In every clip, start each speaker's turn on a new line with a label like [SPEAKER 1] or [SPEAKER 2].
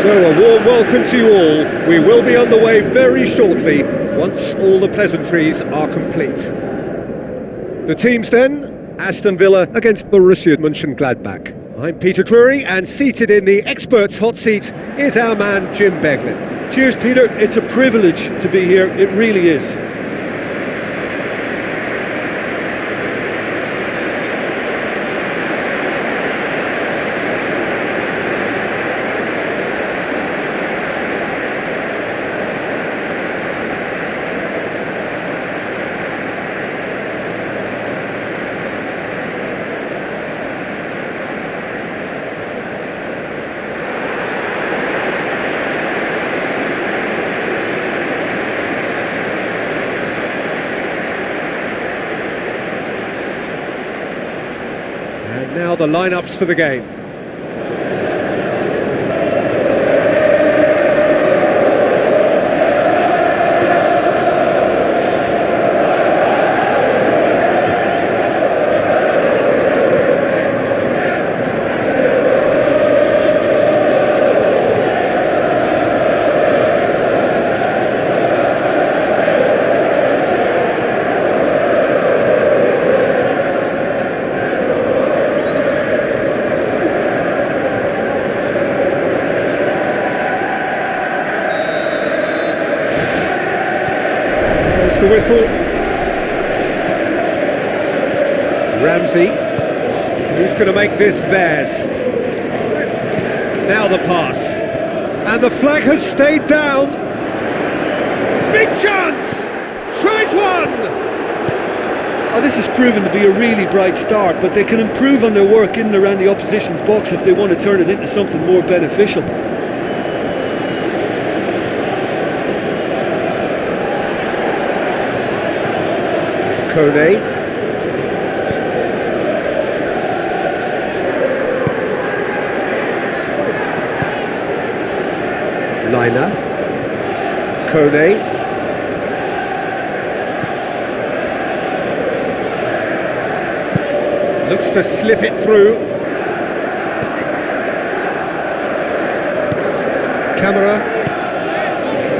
[SPEAKER 1] So a warm welcome to you all. We will be on the way very shortly, once all the pleasantries are complete. The teams then, Aston Villa against Borussia Mönchengladbach. I'm Peter Drury, and seated in the experts' hot seat is our man Jim Beglin.
[SPEAKER 2] Cheers, Peter. It's a privilege to be here. It really is.
[SPEAKER 1] And now the lineups for the game. There's the whistle. Ramsey. Who's going to make this theirs? Now the pass. And the flag has stayed down. Big chance! Tries one!
[SPEAKER 2] Oh, this has proven to be a really bright start, but they can improve on their work in and around the opposition's box if they want to turn it into something more beneficial.
[SPEAKER 1] Kone. Liner. Kone. Looks to slip it through. Camera.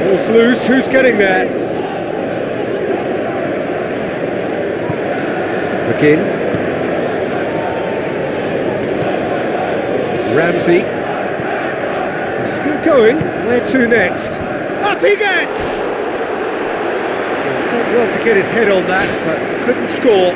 [SPEAKER 1] Ball's loose. Who's getting there? McGinn. Ramsey. Still going. Where to next? Up he gets! He's done well to get his head on that, but couldn't score.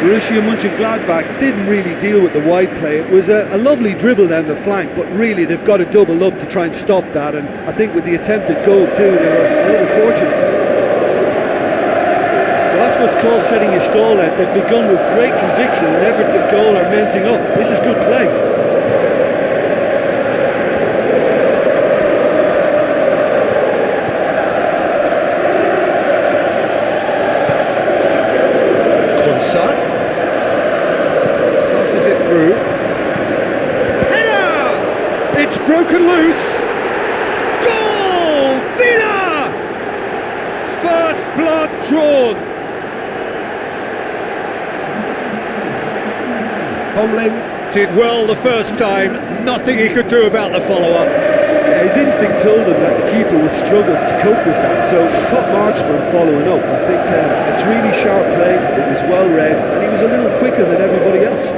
[SPEAKER 2] Borussia Mönchengladbach didn't really deal with the wide play. It was a lovely dribble down the flank, but really they've got to double up to try and stop that, and I think with the attempted goal too, they were a little fortunate. Well, that's what's called setting your stall out. They've begun with great conviction and efforts at goal are mounting up. This is good play.
[SPEAKER 1] Passes it through. Header! It's broken loose. Goal! Villa! First blood drawn. Tomlin did well the first time. Nothing he could do about the follow-up.
[SPEAKER 2] Yeah, his instinct told him that the keeper would struggle to cope with that, so top marks for him following up. I think it's really sharp play, it was well read, and he was a little quicker than everybody else.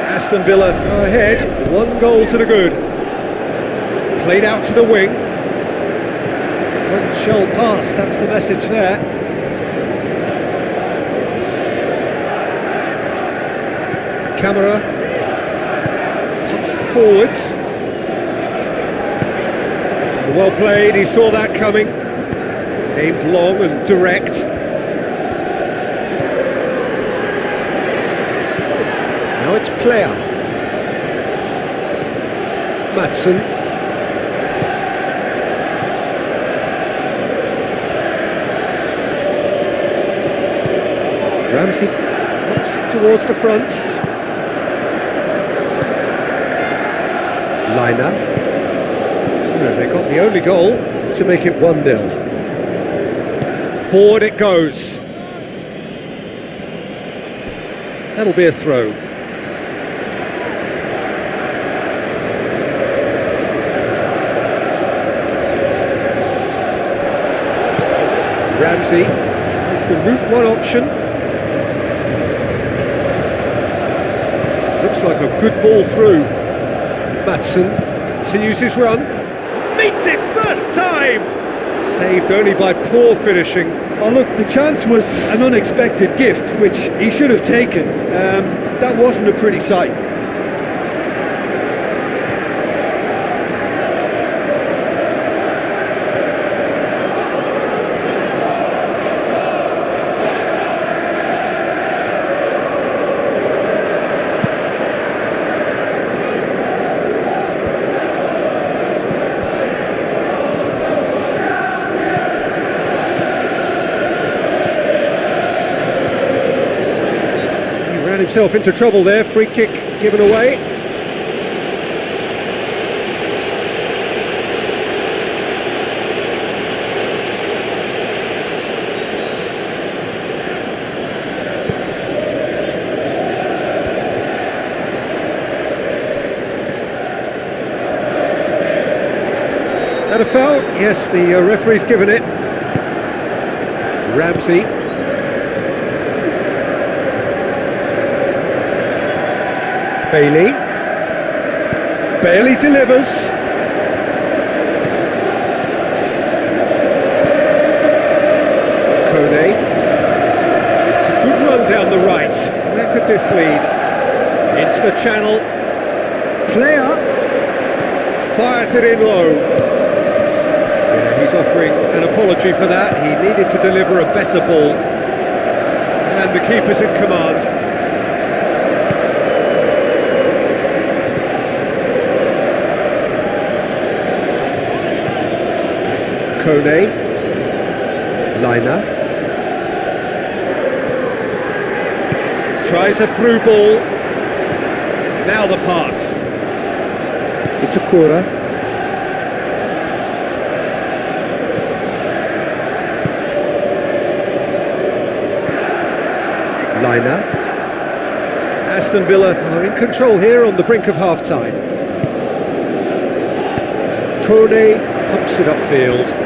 [SPEAKER 1] Aston Villa go ahead, 1 goal to the good. Played out to the wing. One shall pass, that's the message there. Camera. Tops it forwards. Well played, he saw that coming. Aimed long and direct. Now it's Player. Madsen. Ramsey knocks it towards the front. Liner. So they got the only goal to make it 1-0. Forward it goes. That'll be a throw. Ramsey tries the route one option. Looks like a good ball through. Madsen continues his run. Meets it first time! Saved only by poor finishing.
[SPEAKER 2] Oh look, the chance was an unexpected gift, which he should have taken. That wasn't a pretty sight.
[SPEAKER 1] Ran himself into trouble there, free kick given away. that a foul? Yes, the referee's given it. Ramsey. Bailey delivers. Kone. It's a good run down the right. Where could this lead? Into the channel. Player fires it in low. Yeah, he's offering an apology for that. He needed to deliver a better ball. And the keeper's in command. Kone, Liner, tries a through ball, now the pass, it's a Kura, Liner, Aston Villa are in control here on the brink of half-time. Kone pumps it upfield.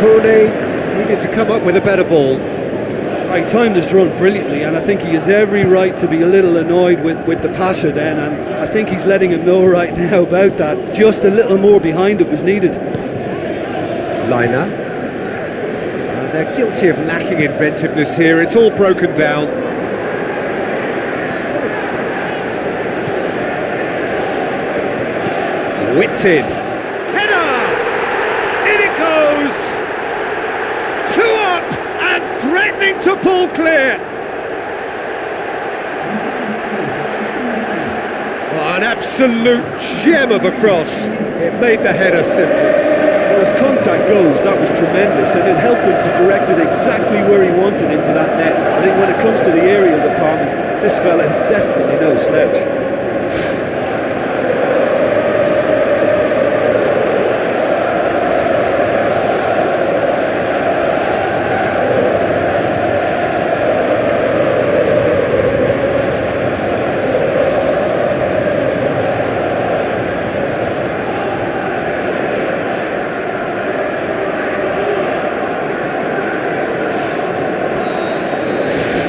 [SPEAKER 1] Kone needed to come up with a better ball.
[SPEAKER 2] He timed this run brilliantly, and I think he has every right to be a little annoyed with the passer then, and I think he's letting him know right now about that. Just a little more behind it was needed.
[SPEAKER 1] Liner. They're guilty of lacking inventiveness here, it's all broken down. Whipped in. Header! In it goes! Two up and threatening to pull clear. Oh, an absolute gem of a cross. It made the header simple.
[SPEAKER 2] Well, as contact goes, that was tremendous, and it helped him to direct it exactly where he wanted into that net. I think when it comes to the aerial department, this fella is definitely no slouch.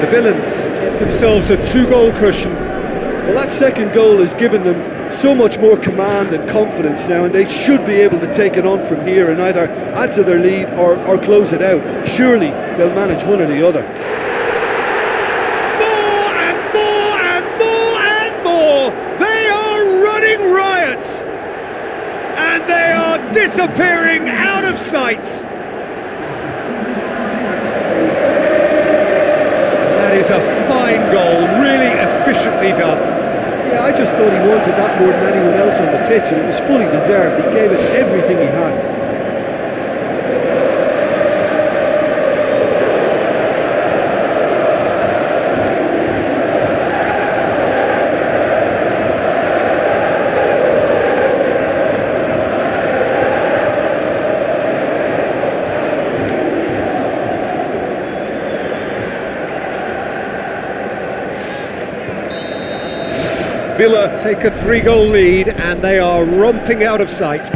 [SPEAKER 1] The Villains get themselves a 2-goal cushion.
[SPEAKER 2] Well, that second goal has given them so much more command and confidence now, and they should be able to take it on from here and either add to their lead or close it out. Surely they'll manage one or the other.
[SPEAKER 1] More and more and more and more! They are running riot! And they are disappearing out of sight! That is a fine goal, really efficiently done.
[SPEAKER 2] Yeah, I just thought he wanted that more than anyone else on the pitch, and it was fully deserved. He gave it everything he had.
[SPEAKER 1] Villa take a 3-goal lead and they are romping out of sight.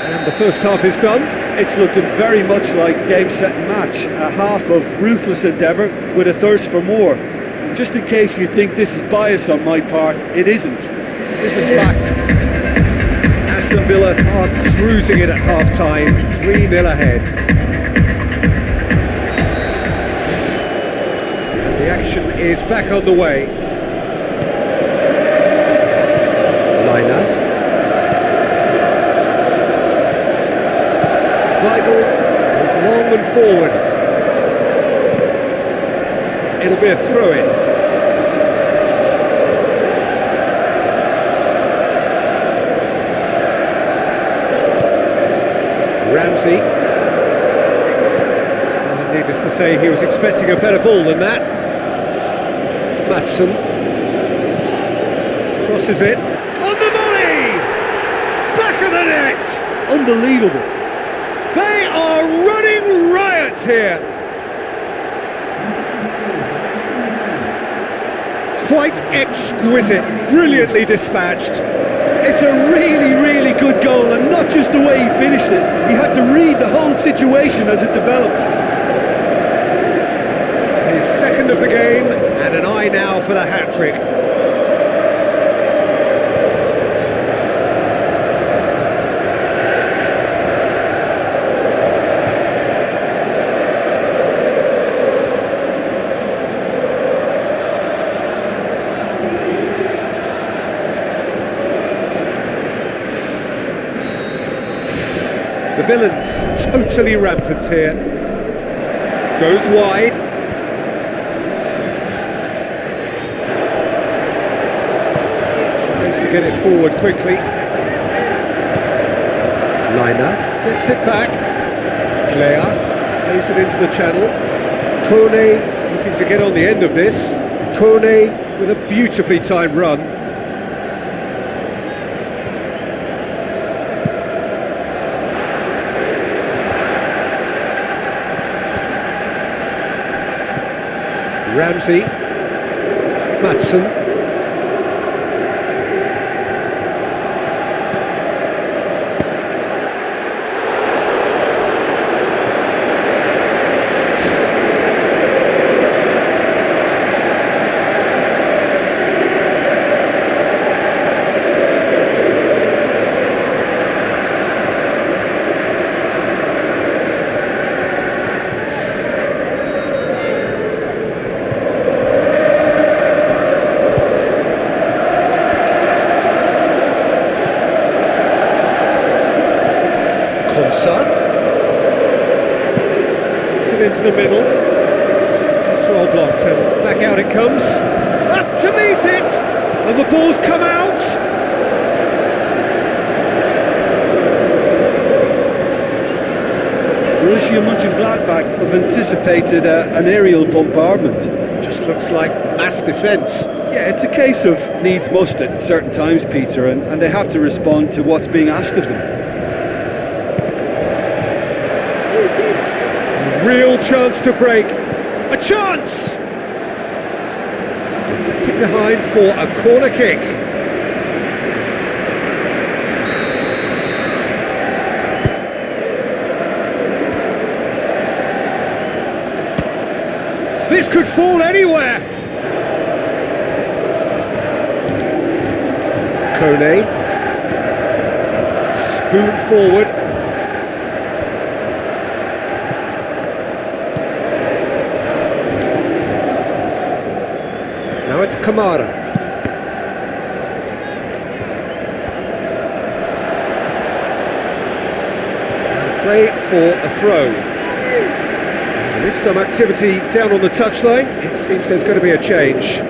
[SPEAKER 1] And the first half is done.
[SPEAKER 2] It's looking very much like game, set and match. A half of ruthless endeavour with a thirst for more. And just in case you think this is bias on my part, it isn't. This is fact.
[SPEAKER 1] Aston Villa are cruising it at half-time, 3-0 ahead. And the action is back on the way. Weigl is long and forward. It'll be a throw-in. Ramsey. Needless to say, he was expecting a better ball than that. Maatsen crosses it. On the volley! Back of the net!
[SPEAKER 2] Unbelievable.
[SPEAKER 1] They are running riot here. Quite exquisite, brilliantly dispatched.
[SPEAKER 2] It's a really just the way he finished it. He had to read the whole situation as it developed.
[SPEAKER 1] His second of the game, and an eye now for the hat-trick. The villains totally rampant here. Goes wide. Tries to get it forward quickly. Liner gets it back. Claire plays it into the channel. Kone looking to get on the end of this. Kone with a beautifully timed run. Ramsey, Maatsen, Gets it into the middle. It's well blocked, and back out it comes. Up to meet it! And the ball's come out!
[SPEAKER 2] Borussia Mönchengladbach have anticipated an aerial bombardment.
[SPEAKER 1] Just looks like mass defence.
[SPEAKER 2] Yeah, it's a case of needs must at certain times, Peter, and they have to respond to what's being asked of them.
[SPEAKER 1] Real chance to break. A chance! Deflected behind for a corner kick. This could fall anywhere! Kone. Spoon forward. Now it's Kamara. Play for a throw. There is some activity down on the touchline. It seems there's going to be a change.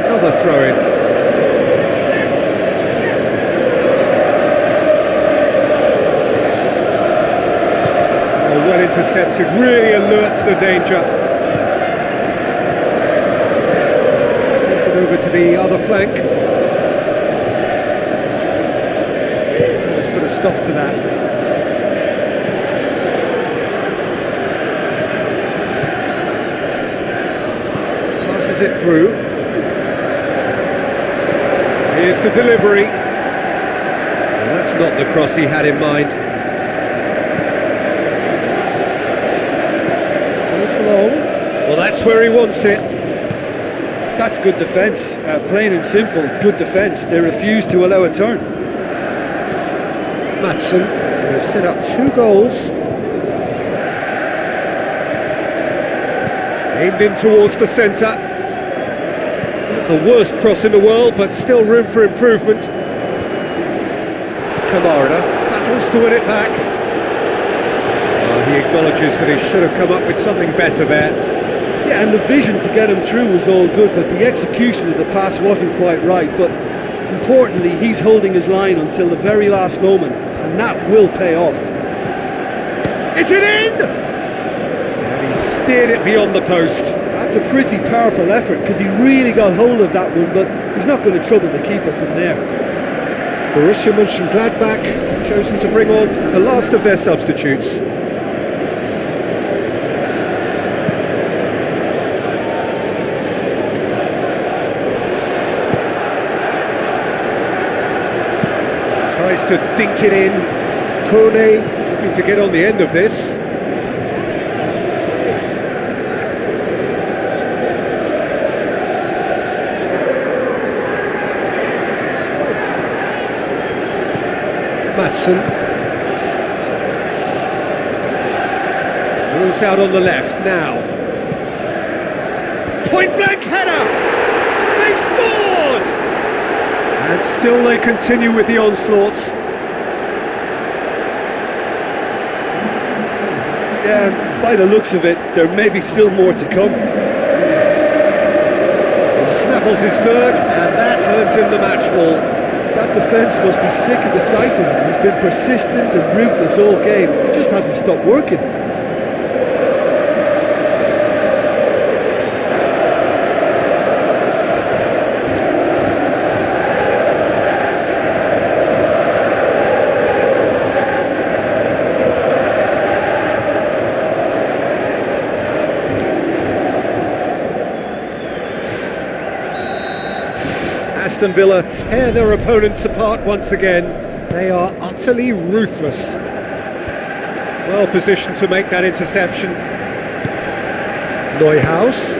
[SPEAKER 1] Another throw-in. Well intercepted, really alert to the danger. Pass it over to the other flank. Let's put a stop to that. Passes it through. Here's the delivery. Well, that's not the cross he had in mind. Long. Well, that's where he wants it.
[SPEAKER 2] That's good defence, plain and simple, good defence. They refuse to allow a turn.
[SPEAKER 1] Maatsen has set up 2 goals. Aimed in towards the centre. Not the worst cross in the world, but still room for improvement. Kamara battles to win it back. He acknowledges that he should have come up with something better there.
[SPEAKER 2] Yeah, and the vision to get him through was all good, but the execution of the pass wasn't quite right. But importantly, he's holding his line until the very last moment, and that will pay off.
[SPEAKER 1] Is it in? And he steered it beyond the post.
[SPEAKER 2] That's a pretty powerful effort, because he really got hold of that one, but he's not going to trouble the keeper from there.
[SPEAKER 1] Borussia Mönchengladbach chosen to bring on the last of their substitutes. Tries to dink it in. Kone looking to get on the end of this. Matson. Ball's out on the left now. Point blank header! They've scored! And still they continue with the onslaught.
[SPEAKER 2] Yeah, by the looks of it, there may be still more to come.
[SPEAKER 1] He snaffles his third, and that earns him the match ball.
[SPEAKER 2] That defence must be sick of the sight of him. He's been persistent and ruthless all game. He just hasn't stopped working.
[SPEAKER 1] Aston Villa tear their opponents apart once again. They are utterly ruthless. Well positioned to make that interception. Neuhaus.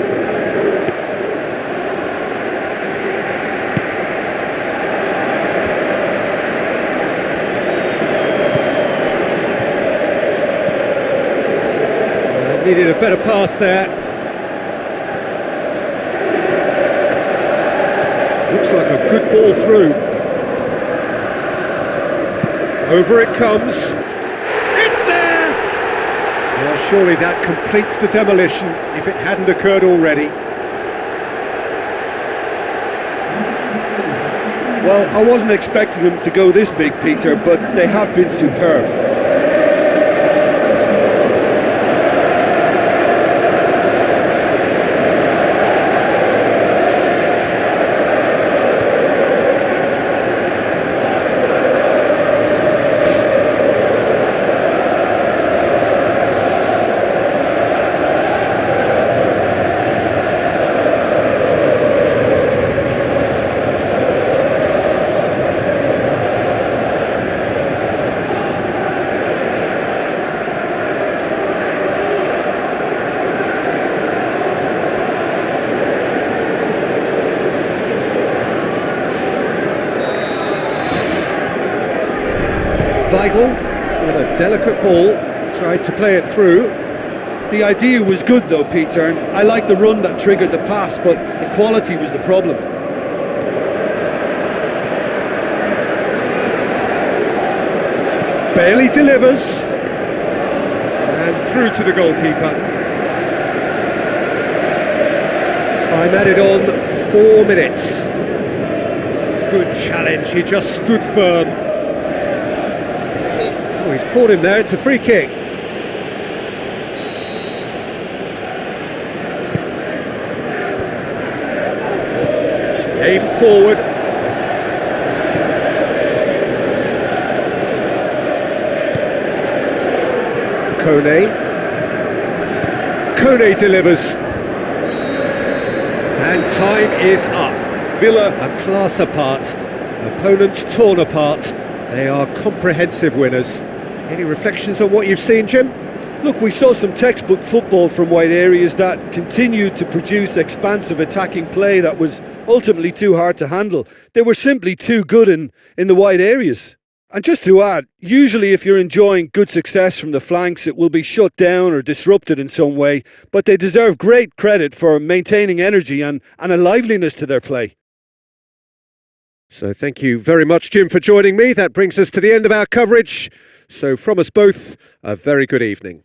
[SPEAKER 1] Needed a better pass there. Looks like a good ball through. Over it comes. It's there! Well, surely that completes the demolition if it hadn't occurred already.
[SPEAKER 2] Well, I wasn't expecting them to go this big, Peter, but they have been superb.
[SPEAKER 1] Weigl, with a delicate ball, tried to play it through.
[SPEAKER 2] The idea was good though, Peter, and I like the run that triggered the pass, but the quality was the problem.
[SPEAKER 1] Bailey delivers. And through to the goalkeeper. Time added on, 4 minutes. Good challenge, he just stood firm. Oh, he's caught him there, it's a free kick. Aim forward. Kone delivers. And time is up. Villa a class apart. Opponents torn apart. They are comprehensive winners. Any reflections on what you've seen, Jim?
[SPEAKER 2] Look, we saw some textbook football from wide areas that continued to produce expansive attacking play that was ultimately too hard to handle. They were simply too good in the wide areas. And just to add, usually if you're enjoying good success from the flanks, it will be shut down or disrupted in some way, but they deserve great credit for maintaining energy and a liveliness to their play.
[SPEAKER 1] So thank you very much, Jim, for joining me. That brings us to the end of our coverage. So from us both, a very good evening.